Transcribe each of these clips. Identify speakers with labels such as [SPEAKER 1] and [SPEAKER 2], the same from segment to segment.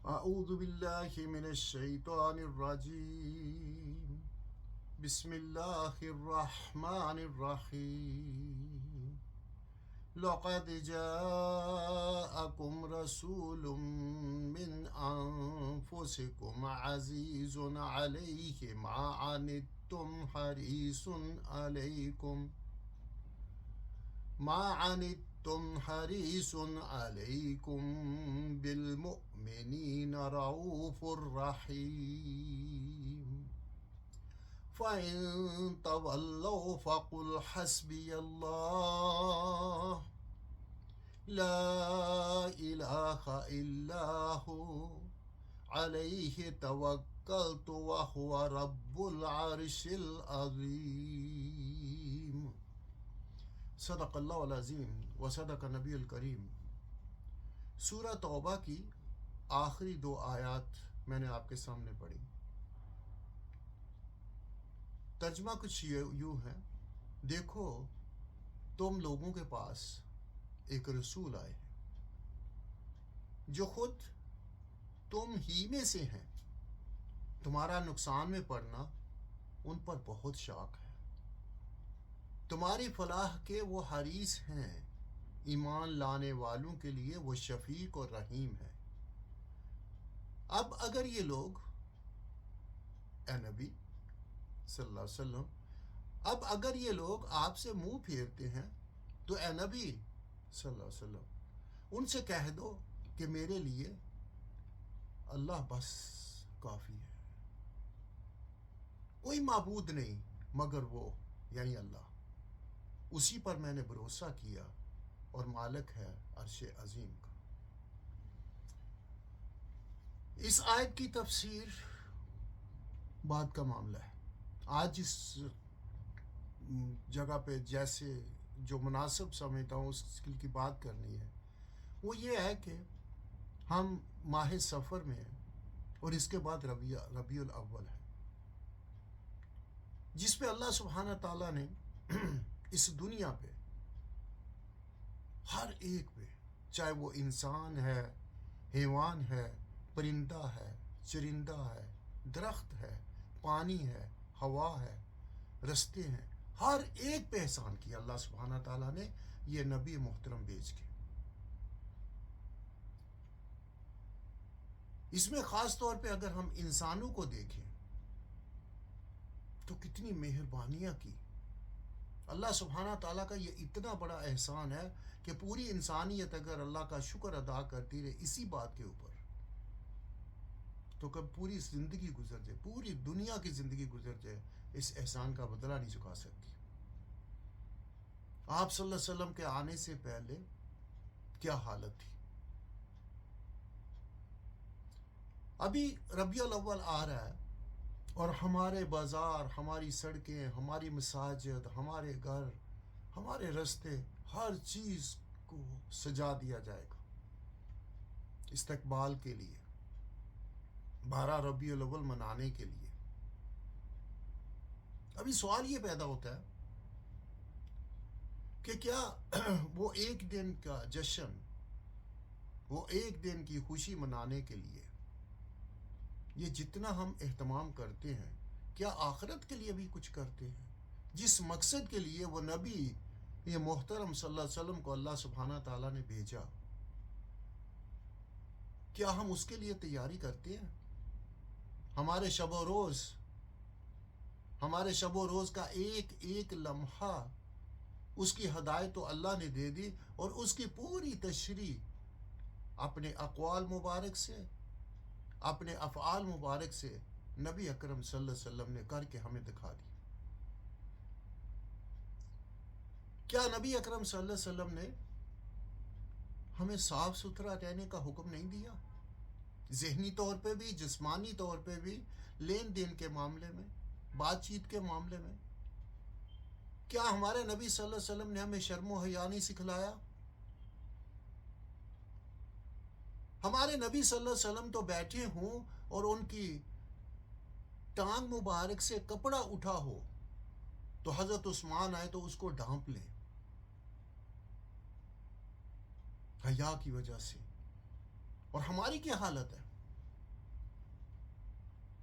[SPEAKER 1] اعوذ باللہ من الشیطان الرجیم بسم اللہ الرحمن الرحیم لقد جاءکم رسول من انفسکم عزیز علیہ ما عنتم حریص علیکم بالمؤمنین رؤوف رحیم فَإِن تَوَلَّوْا فَقُلْ حَسْبِيَ اللَّهُ لَا إِلَٰهَ إِلَّا هُوَ عَلَيْهِ تَوَكَّلْتُ وَهُوَ رَبُّ الْعَرْشِ الْعَظِيمِ۔ صدق اللہ العظیم و صدق نبی الکریم۔ سورہ توبہ کی آخری دو آیات میں نے آپ کے سامنے پڑھی۔ ترجمہ کچھ یوں ہے، دیکھو تم لوگوں کے پاس ایک رسول آئے ہیں جو خود تم ہی میں سے ہیں، تمہارا نقصان میں پڑنا ان پر بہت شوق ہے، تمہاری فلاح کے وہ حریص ہیں، ایمان لانے والوں کے لیے وہ شفیق اور رحیم ہے۔ اب اگر یہ لوگ، اے نبی صلی اللہ علیہ وسلم، اب اگر یہ لوگ آپ سے منہ پھیرتے ہیں تو اے نبی صلی اللہ علیہ وسلم ان سے کہہ دو کہ میرے لیے اللہ بس کافی ہے، کوئی معبود نہیں مگر وہ یعنی اللہ، اسی پر میں نے بھروسہ کیا اور مالک ہے عرش عظیم کا۔ اس آیت کی تفسیر بعد کا معاملہ ہے۔ آج اس جگہ پہ جیسے جو مناسب سمجھتا ہوں اس کی بات کرنی ہے وہ یہ ہے کہ ہم ماہ سفر میں ہیں اور اس کے بعد ربیع الاول ہے، جس پہ اللہ سبحانہ تعالیٰ نے اس دنیا پہ ہر ایک پہ، چاہے وہ انسان ہے، حیوان ہے، پرندہ ہے، چرندہ ہے، درخت ہے، پانی ہے، ہوا ہے، رستے ہیں، ہر ایک پہ احسان کیا اللہ سبحانہ تعالیٰ نے یہ نبی محترم بھیج کے۔ اس میں خاص طور پہ اگر ہم انسانوں کو دیکھیں تو کتنی مہربانیاں کی اللہ سبحانہ تعالیٰ کا، یہ اتنا بڑا احسان ہے کہ پوری انسانیت اگر اللہ کا شکر ادا کرتی رہے اسی بات کے اوپر تو کب پوری زندگی گزر جائے، پوری دنیا کی زندگی گزر جائے، اس احسان کا بدلہ نہیں چکا سکتی۔ آپ صلی اللہ علیہ وسلم کے آنے سے پہلے کیا حالت تھی؟ ابھی ربیع الاول آ رہا ہے اور ہمارے بازار، ہماری سڑکیں، ہماری مساجد، ہمارے گھر، ہمارے رستے، ہر چیز کو سجا دیا جائے گا استقبال کے لیے، 12 ربیع الاول منانے کے لیے۔ ابھی سوال یہ پیدا ہوتا ہے کہ کیا وہ ایک دن کا جشن، وہ ایک دن کی خوشی منانے کے لیے یہ جتنا ہم اہتمام کرتے ہیں، کیا آخرت کے لیے بھی کچھ کرتے ہیں؟ جس مقصد کے لیے وہ نبی یہ محترم صلی اللہ علیہ وسلم کو اللہ سبحانہ تعالیٰ نے بھیجا، کیا ہم اس کے لیے تیاری کرتے ہیں؟ ہمارے شب و روز کا ایک ایک لمحہ اس کی ہدایت تو اللہ نے دے دی، اور اس کی پوری تشریح اپنے اقوال مبارک سے، اپنے افعال مبارک سے نبی اکرم صلی اللہ علیہ وسلم نے کر کے ہمیں دکھا دی۔ کیا نبی اکرم صلی اللہ علیہ وسلم نے ہمیں صاف ستھرا رہنے کا حکم نہیں دیا؟ ذہنی طور پہ بھی، جسمانی طور پہ بھی، لین دین کے معاملے میں، بات چیت کے معاملے میں؟ کیا ہمارے نبی صلی اللہ علیہ وسلم نے ہمیں شرم و حیا نہیں سکھلایا؟ ہمارے نبی صلی اللہ علیہ وسلم تو بیٹھے ہوں اور ان کی ٹانگ مبارک سے کپڑا اٹھا ہو تو حضرت عثمان آئے تو اس کو ڈھانپ لیں حیا کی وجہ سے، اور ہماری کیا حالت ہے؟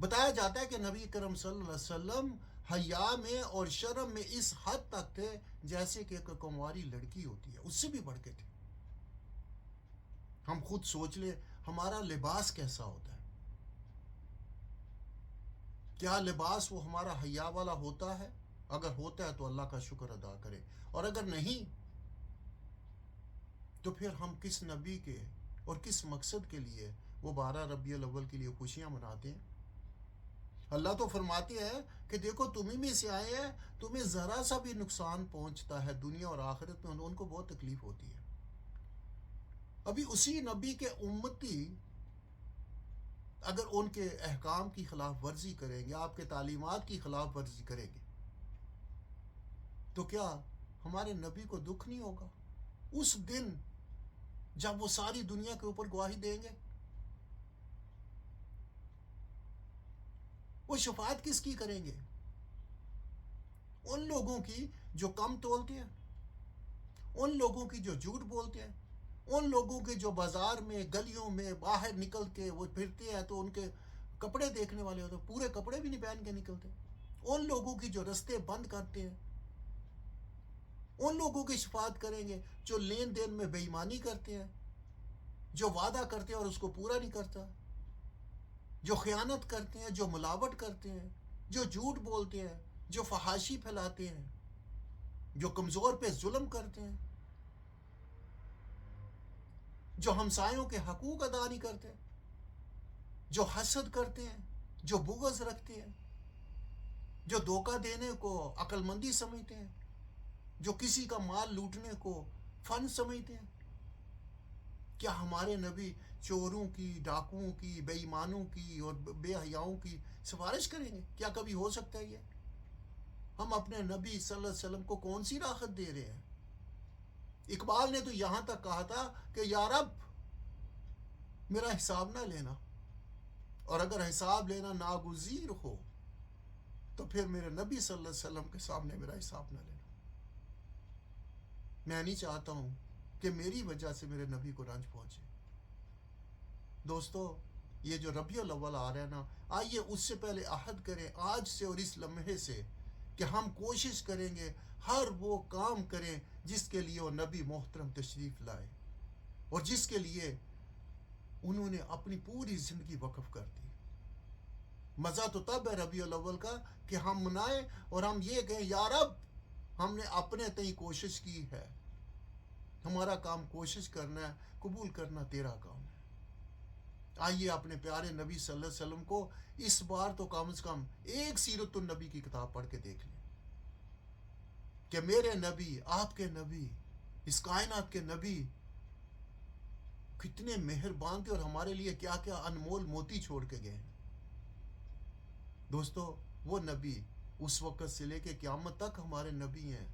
[SPEAKER 1] بتایا جاتا ہے کہ نبی کرم صلی اللہ علیہ وسلم حیا میں اور شرم میں اس حد تک تھے جیسے کہ ایک کنواری لڑکی ہوتی ہے، اس سے بھی بڑھ کے تھے۔ ہم خود سوچ لیں ہمارا لباس کیسا ہوتا ہے، کیا لباس وہ ہمارا حیا والا ہوتا ہے؟ اگر ہوتا ہے تو اللہ کا شکر ادا کرے، اور اگر نہیں تو پھر ہم کس نبی کے اور کس مقصد کے لیے وہ 12 ربیع الاول کے لیے خوشیاں مناتے ہیں؟ اللہ تو فرماتے ہیں کہ دیکھو تمہیں میں سے آئے ہیں، تمہیں ذرا سا بھی نقصان پہنچتا ہے دنیا اور آخرت میں ان کو بہت تکلیف ہوتی ہے۔ ابھی اسی نبی کے امتی اگر ان کے احکام کی خلاف ورزی کریں گے، آپ کے تعلیمات کی خلاف ورزی کریں گے، تو کیا ہمارے نبی کو دکھ نہیں ہوگا اس دن جب وہ ساری دنیا کے اوپر گواہی دیں گے؟ وہ شفاعت کس کی کریں گے؟ ان لوگوں کی جو کم تولتے ہیں، ان لوگوں کی جو جھوٹ بولتے ہیں، ان لوگوں کے جو بازار میں گلیوں میں باہر نکل کے وہ پھرتے ہیں تو ان کے کپڑے دیکھنے والے ہوتے ہیں، پورے کپڑے بھی نہیں پہن کے نکلتے، ان لوگوں کی جو رستے بند کرتے ہیں، ان لوگوں کی شفاعت کریں گے جو لین دین میں بے ایمانی کرتے ہیں، جو وعدہ کرتے ہیں اور اس کو پورا نہیں کرتا، جو خیانت کرتے ہیں، جو ملاوٹ کرتے ہیں، جو جھوٹ بولتے ہیں، جو فحاشی پھیلاتے ہیں، جو کمزور پہ ظلم کرتے ہیں، جو ہمسایوں کے حقوق ادا نہیں کرتے، جو حسد کرتے ہیں، جو بغض رکھتے ہیں، جو دھوکہ دینے کو عقل مندی سمجھتے ہیں، جو کسی کا مال لوٹنے کو فن سمجھتے ہیں، کیا ہمارے نبی چوروں کی، ڈاکوؤں کی، بے ایمانوں کی اور بے حیاؤں کی سفارش کریں گے؟ کیا کبھی ہو سکتا ہے یہ؟ ہم اپنے نبی صلی اللہ علیہ وسلم کو کون سی راحت دے رہے ہیں؟ اقبال نے تو یہاں تک کہا تھا کہ یا رب میرا حساب نہ لینا، اور اگر حساب لینا ناگزیر ہو تو پھر میرے نبی صلی اللہ علیہ وسلم کے سامنے میرا حساب نہ لینا۔ میں نہیں چاہتا ہوں کہ میری وجہ سے میرے نبی کو رنج پہنچے۔ دوستو، یہ جو ربیع الاول آ رہا ہے نا، آئیے اس سے پہلے عہد کریں آج سے اور اس لمحے سے کہ ہم کوشش کریں گے ہر وہ کام کریں جس کے لیے وہ نبی محترم تشریف لائے اور جس کے لیے انہوں نے اپنی پوری زندگی وقف کر دی۔ مزہ تو تب ہے ربیع الاول کا کہ ہم منائیں اور ہم یہ کہیں یا رب ہم نے اپنے تئیں کوشش کی ہے، ہمارا کام کوشش کرنا ہے، قبول کرنا تیرا کام ہے۔ آئیے اپنے پیارے نبی صلی اللہ علیہ وسلم کو اس بار تو کم از کم ایک سیرت النبی کی کتاب پڑھ کے دیکھ لیں کہ میرے نبی، آپ کے نبی، اس کائنات کے نبی کتنے مہربان تھے اور ہمارے لیے کیا کیا انمول موتی چھوڑ کے گئے ہیں۔ دوستو، وہ نبی اس وقت سے لے کے قیامت تک ہمارے نبی ہیں،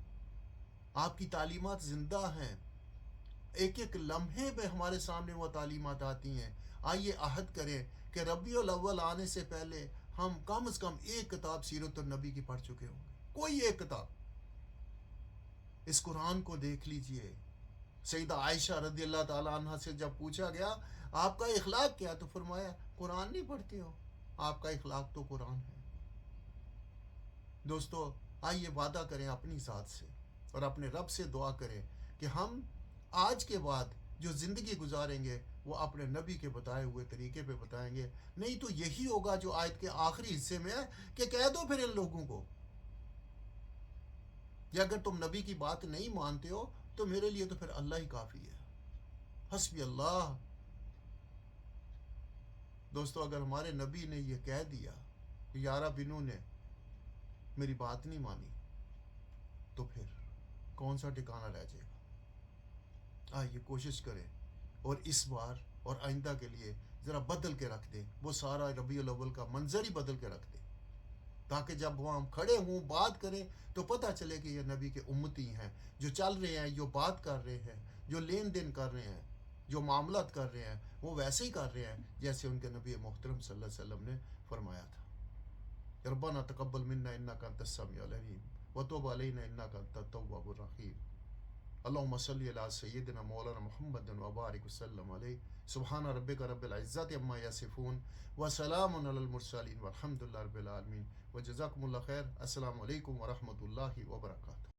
[SPEAKER 1] آپ کی تعلیمات زندہ ہیں، ایک ایک لمحے میں ہمارے سامنے وہ تعلیمات آتی ہیں۔ آئیے عہد کریں کہ ربیع الاول آنے سے پہلے ہم کم از کم ایک کتاب سیرت النبی کی پڑھ چکے ہوں گے، کوئی ایک کتاب۔ اس قرآن کو دیکھ لیجئے، سیدہ عائشہ رضی اللہ تعالیٰ عنہ سے جب پوچھا گیا آپ کا اخلاق کیا، تو فرمایا قرآن نہیں پڑھتے ہو، آپ کا اخلاق تو قرآن ہے۔ دوستو، آئیے وعدہ کریں اپنی ذات سے اور اپنے رب سے دعا کریں کہ ہم آج کے بعد جو زندگی گزاریں گے وہ اپنے نبی کے بتائے ہوئے طریقے پہ بتائیں گے، نہیں تو یہی ہوگا جو آیت کے آخری حصے میں ہے کہ کہہ دو پھر ان لوگوں کو کہ اگر تم نبی کی بات نہیں مانتے ہو تو میرے لیے تو پھر اللہ ہی کافی ہے، حسبی اللہ۔ دوستو، اگر ہمارے نبی نے یہ کہہ دیا کہ یارا بنو نے میری بات نہیں مانی تو پھر کون سا ٹھکانہ رہ جائے گا؟ آئیے کوشش کریں اور اس بار اور آئندہ کے لیے ذرا بدل کے رکھ دیں، وہ سارا ربیع الاول کا منظر ہی بدل کے رکھ دیں، تاکہ جب وہ ہم کھڑے ہوں بات کریں تو پتہ چلے کہ یہ نبی کے امتی ہیں، جو چل رہے ہیں، جو بات کر رہے ہیں، جو لین دین کر رہے ہیں، جو معاملات کر رہے ہیں، وہ ویسے ہی کر رہے ہیں جیسے ان کے نبی محترم صلی اللہ علیہ وسلم نے فرمایا تھا۔ ربنا تقبل منا انک انت السمیع العلیم وتب علینا انک انت التواب الرحیم۔ اللهم صل على سيدنا مولانا محمد وبارك وسلم عليه. سبحان ربك رب العزة عما يصفون وسلام على المرسلين والحمد لله رب العالمين. وجزاكم الله خير. السلام علیکم ورحمۃ اللہ وبرکاتہ.